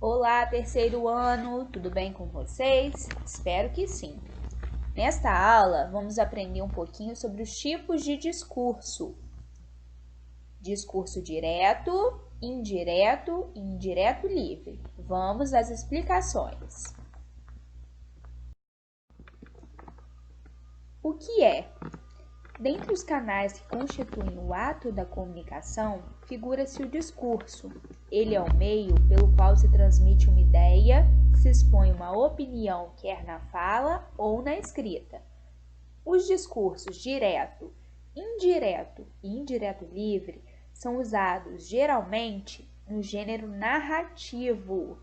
Olá, terceiro ano, tudo bem com vocês? Espero que sim. Nesta aula, vamos aprender um pouquinho sobre os tipos de discurso. Discurso direto, indireto e indireto livre. Vamos às explicações. O que é? Dentre os canais que constituem o ato da comunicação, figura-se o discurso. Ele é o meio pelo qual se transmite uma ideia, se expõe uma opinião, quer na fala ou na escrita. Os discursos direto, indireto e indireto livre são usados geralmente no gênero narrativo,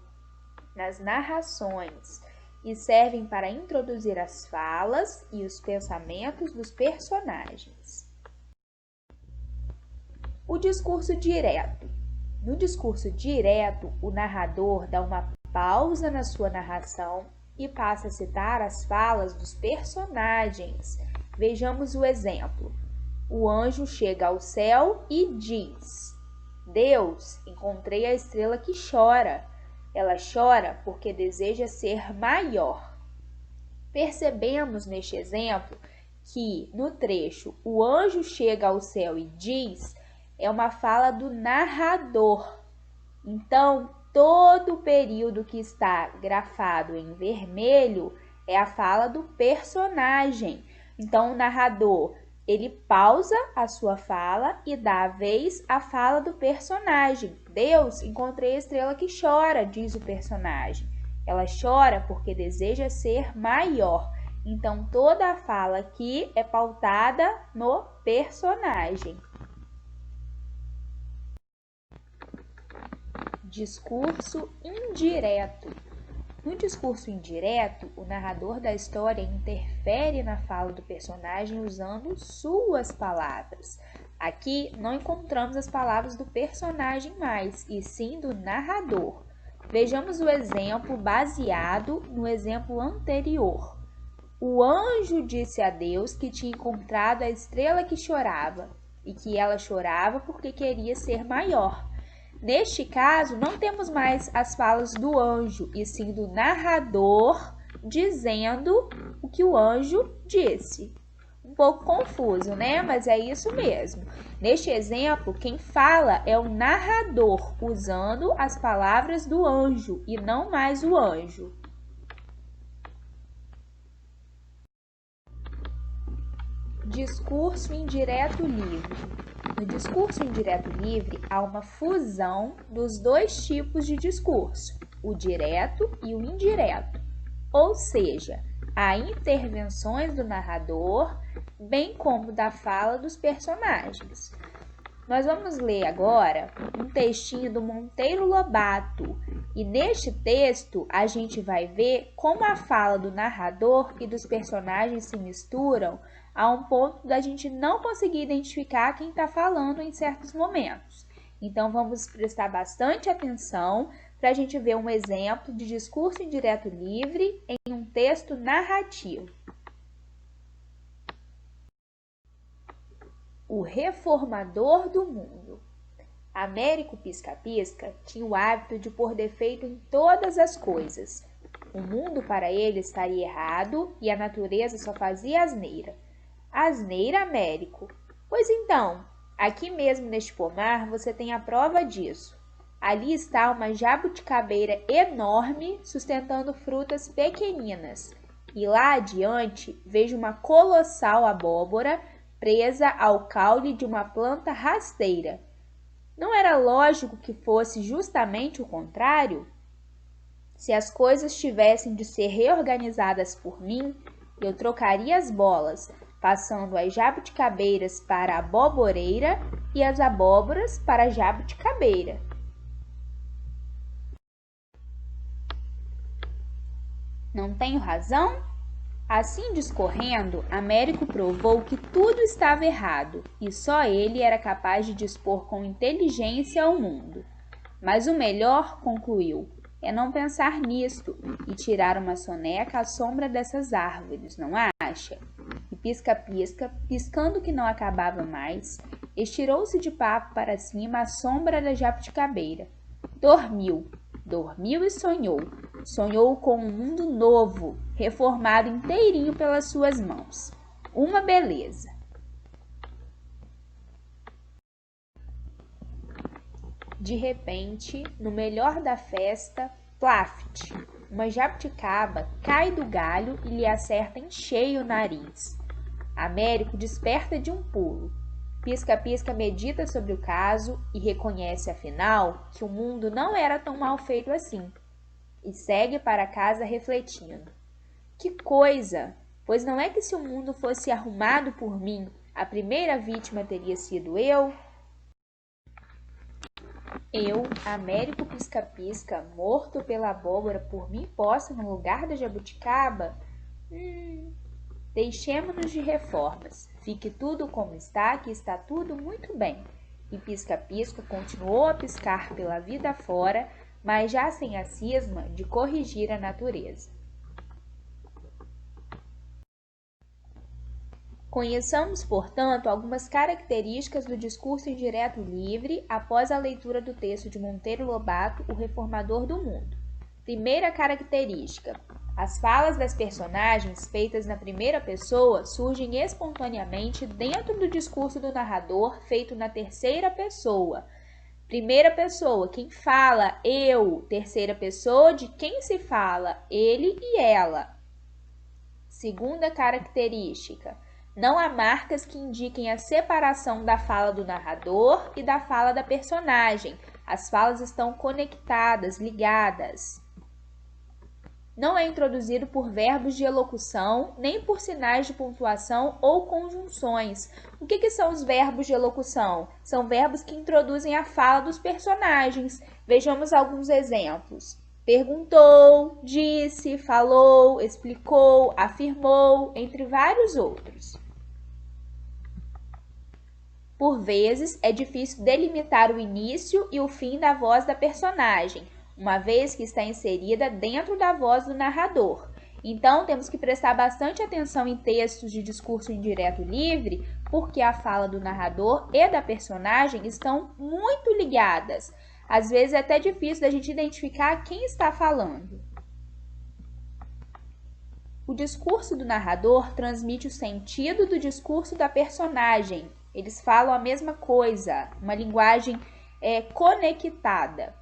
nas narrações, e servem para introduzir as falas e os pensamentos dos personagens. O discurso direto. No discurso direto, o narrador dá uma pausa na sua narração e passa a citar as falas dos personagens. Vejamos o exemplo. O anjo chega ao céu e diz: Deus, encontrei a estrela que chora. Ela chora porque deseja ser maior. Percebemos neste exemplo que, no trecho, o anjo chega ao céu e diz, é uma fala do narrador. Então, todo o período que está grafado em vermelho é a fala do personagem. Então, o narrador, ele pausa a sua fala e dá a vez à fala do personagem. Deus, encontrei a estrela que chora, diz o personagem. Ela chora porque deseja ser maior. Então, toda a fala aqui é pautada no personagem. Discurso indireto. No discurso indireto, o narrador da história interfere na fala do personagem usando suas palavras. Aqui não encontramos as palavras do personagem mais, e sim do narrador. Vejamos o exemplo baseado no exemplo anterior. O anjo disse a Deus que tinha encontrado a estrela que chorava, e que ela chorava porque queria ser maior. Neste caso, não temos mais as falas do anjo, e sim do narrador dizendo o que o anjo disse. Um pouco confuso, né? Mas é isso mesmo. Neste exemplo, quem fala é o narrador, usando as palavras do anjo e não mais o anjo. Discurso indireto livre. No discurso indireto livre, há uma fusão dos dois tipos de discurso, o direto e o indireto, ou seja, há intervenções do narrador, bem como da fala dos personagens. Nós vamos ler agora um textinho do Monteiro Lobato, e neste texto a gente vai ver como a fala do narrador e dos personagens se misturam a um ponto da gente não conseguir identificar quem está falando em certos momentos. Então, vamos prestar bastante atenção para a gente ver um exemplo de discurso indireto livre em um texto narrativo. O reformador do mundo. Américo Pisca-Pisca tinha o hábito de pôr defeito em todas as coisas. O mundo para ele estaria errado e a natureza só fazia asneira. Asneira, Américo? Pois então, aqui mesmo neste pomar você tem a prova disso. Ali está uma jabuticabeira enorme sustentando frutas pequeninas. E lá adiante vejo uma colossal abóbora presa ao caule de uma planta rasteira. Não era lógico que fosse justamente o contrário? Se as coisas tivessem de ser reorganizadas por mim, eu trocaria as bolas, passando as jabuticabeiras para a aboboreira e as abóboras para a jabuticabeira. Não tenho razão? Assim discorrendo, Américo provou que tudo estava errado e só ele era capaz de dispor com inteligência ao mundo. Mas o melhor, concluiu, é não pensar nisto e tirar uma soneca à sombra dessas árvores, não acha? E Pisca-Pisca, piscando que não acabava mais, estirou-se de papo para cima à sombra da jabuticabeira. Dormiu, dormiu e sonhou. Sonhou com um mundo novo, reformado inteirinho pelas suas mãos. Uma beleza. De repente, no melhor da festa, plaft! Uma jabuticaba cai do galho e lhe acerta em cheio o nariz. Américo desperta de um pulo. Pisca-pisca medita sobre o caso e reconhece, afinal, que o mundo não era tão mal feito assim. E segue para casa refletindo. Que coisa! Pois não é que se o mundo fosse arrumado por mim, a primeira vítima teria sido eu? Eu, Américo Pisca-Pisca, morto pela abóbora por mim posta no lugar da jabuticaba? Deixemo-nos de reformas. Fique tudo como está, que está tudo muito bem. E Pisca-Pisca continuou a piscar pela vida fora, mas já sem a cisma de corrigir a natureza. Conheçamos, portanto, algumas características do discurso indireto livre após a leitura do texto de Monteiro Lobato, O Reformador do Mundo. Primeira característica: as falas das personagens feitas na primeira pessoa surgem espontaneamente dentro do discurso do narrador feito na terceira pessoa. Primeira pessoa, quem fala, eu. Terceira pessoa, de quem se fala, ele e ela. Segunda característica: não há marcas que indiquem a separação da fala do narrador e da fala da personagem. As falas estão conectadas, ligadas. Não é introduzido por verbos de elocução, nem por sinais de pontuação ou conjunções. O que são os verbos de elocução? São verbos que introduzem a fala dos personagens. Vejamos alguns exemplos. Perguntou, disse, falou, explicou, afirmou, entre vários outros. Por vezes, é difícil delimitar o início e o fim da voz da personagem, uma vez que está inserida dentro da voz do narrador. Então, temos que prestar bastante atenção em textos de discurso indireto livre, porque a fala do narrador e da personagem estão muito ligadas. Às vezes é até difícil da gente identificar quem está falando. O discurso do narrador transmite o sentido do discurso da personagem. Eles falam a mesma coisa, uma linguagem conectada.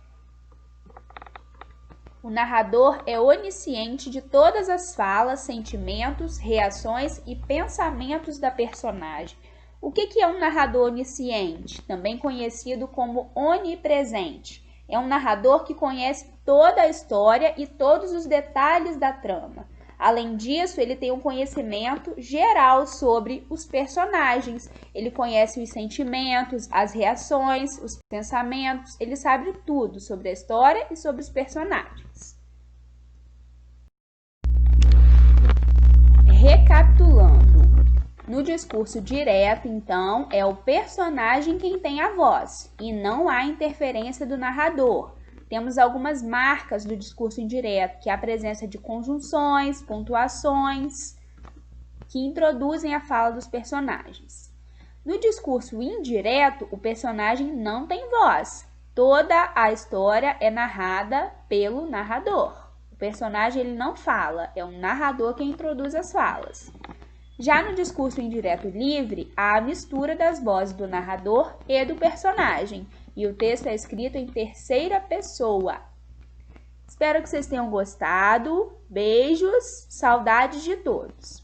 O narrador é onisciente de todas as falas, sentimentos, reações e pensamentos da personagem. O que é um narrador onisciente? Também conhecido como onipresente. É um narrador que conhece toda a história e todos os detalhes da trama. Além disso, ele tem um conhecimento geral sobre os personagens. Ele conhece os sentimentos, as reações, os pensamentos. Ele sabe tudo sobre a história e sobre os personagens. Recapitulando. No discurso direto, então, é o personagem quem tem a voz e não há interferência do narrador. Temos algumas marcas do discurso indireto, que é a presença de conjunções, pontuações, que introduzem a fala dos personagens. No discurso indireto, o personagem não tem voz. Toda a história é narrada pelo narrador. O personagem ele não fala, é um narrador que introduz as falas. Já no discurso indireto livre, há a mistura das vozes do narrador e do personagem, e o texto é escrito em terceira pessoa. Espero que vocês tenham gostado. Beijos, saudades de todos.